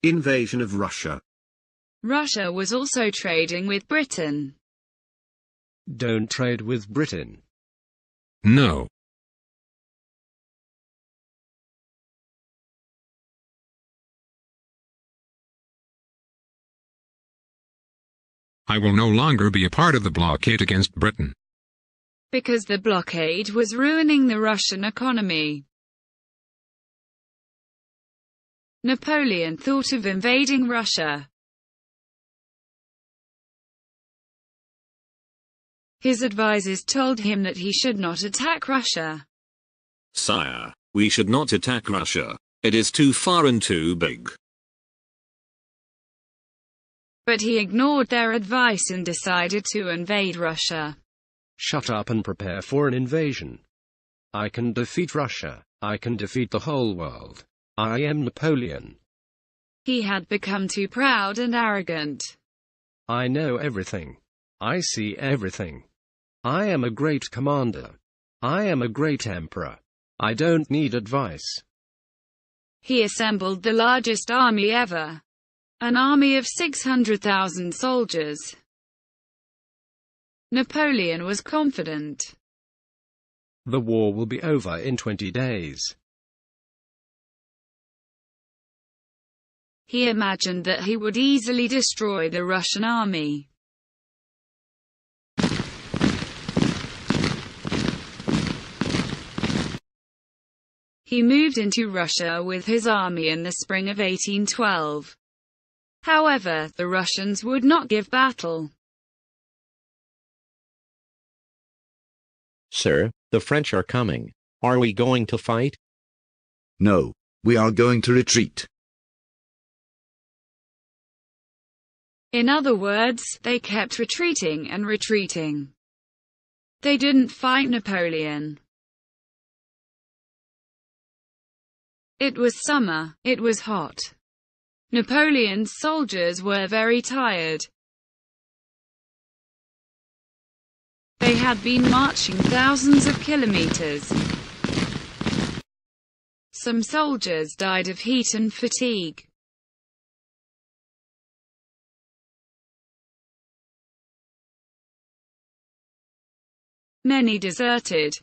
Invasion of Russia. Russia was also trading with Britain. Don't trade with Britain. No. I will no longer be a part of the blockade against Britain. Because the blockade was ruining the Russian economy. Napoleon thought of invading Russia. His advisors told him that he should not attack Russia. Sire, we should not attack Russia. It is too far and too big. But he ignored their advice and decided to invade Russia. Shut up and prepare for an invasion. I can defeat Russia. I can defeat the whole world. I am Napoleon. He had become too proud and arrogant. I know everything. I see everything. I am a great commander. I am a great emperor. I don't need advice. He assembled the largest army ever. An army of 600,000 soldiers. Napoleon was confident. The war will be over in 20 days. He imagined that he would easily destroy the Russian army. He moved into Russia with his army in the spring of 1812. However, the Russians would not give battle. Sir, the French are coming. Are we going to fight? No, we are going to retreat. In other words, they kept retreating and retreating. They didn't fight Napoleon. It was summer, it was hot. Napoleon's soldiers were very tired. They had been marching thousands of kilometers. Some soldiers died of heat and fatigue. Many deserted.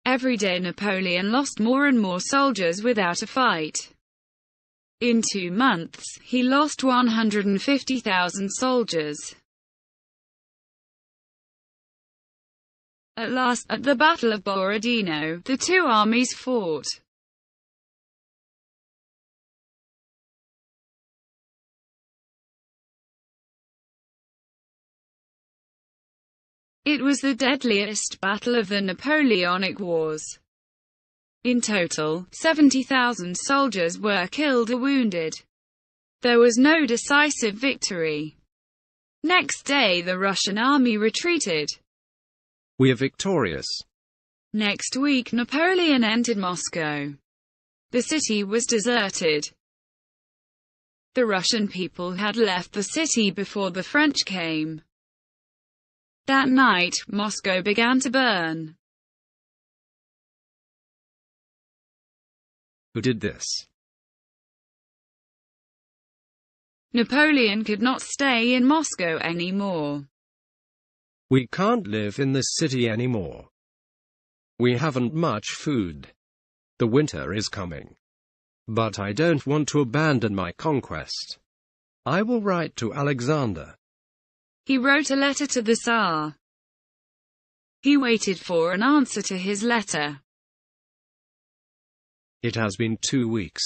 Every day Napoleon lost more and more soldiers without a fight. In 2 months, he lost 150,000 soldiers. At last, at the Battle of Borodino, the two armies fought. It was the deadliest battle of the Napoleonic Wars. In total, 70,000 soldiers were killed or wounded. There was no decisive victory. Next day the Russian army retreated. We are victorious. Next week Napoleon entered Moscow. The city was deserted. The Russian people had left the city before the French came. That night, Moscow began to burn. Who did this? Napoleon could not stay in Moscow anymore. We can't live in this city anymore. We haven't much food. The winter is coming. But I don't want to abandon my conquest. I will write to Alexander. He wrote a letter to the Tsar. He waited for an answer to his letter. It has been 2 weeks.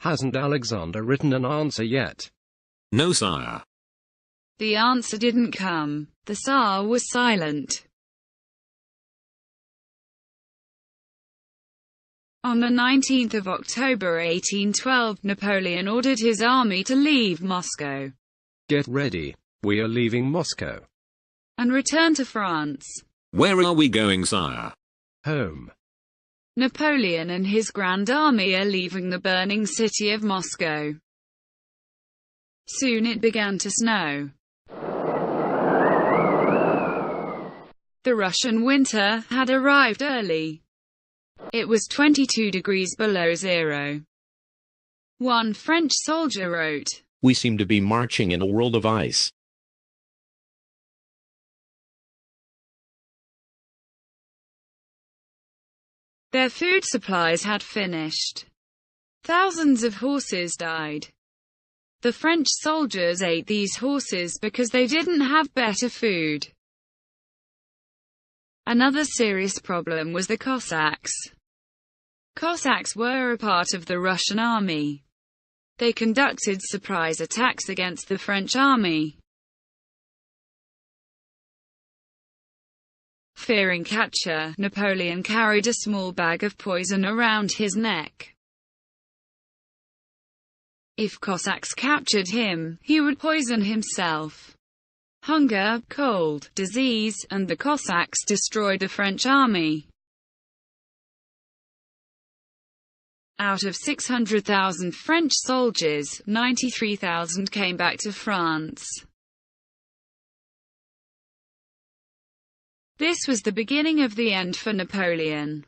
Hasn't Alexander written an answer yet? No, sire. The answer didn't come. The Tsar was silent. On the 19th of October 1812, Napoleon ordered his army to leave Moscow. Get ready. We are leaving Moscow. And return to France. Where are we going, sire? Home. Napoleon and his Grand Army are leaving the burning city of Moscow. Soon it began to snow. The Russian winter had arrived early. It was 22 degrees below zero. One French soldier wrote, We seem to be marching in a world of ice. their food supplies had finished. Thousands of horses died. The French soldiers ate these horses because they didn't have better food. Another serious problem was the Cossacks. Cossacks were a part of the Russian army. They conducted surprise attacks against the French army. Fearing capture, Napoleon carried a small bag of poison around his neck. If Cossacks captured him, he would poison himself. Hunger, cold, disease, and the Cossacks destroyed the French army. Out of 600,000 French soldiers, 93,000 came back to France. This was the beginning of the end for Napoleon.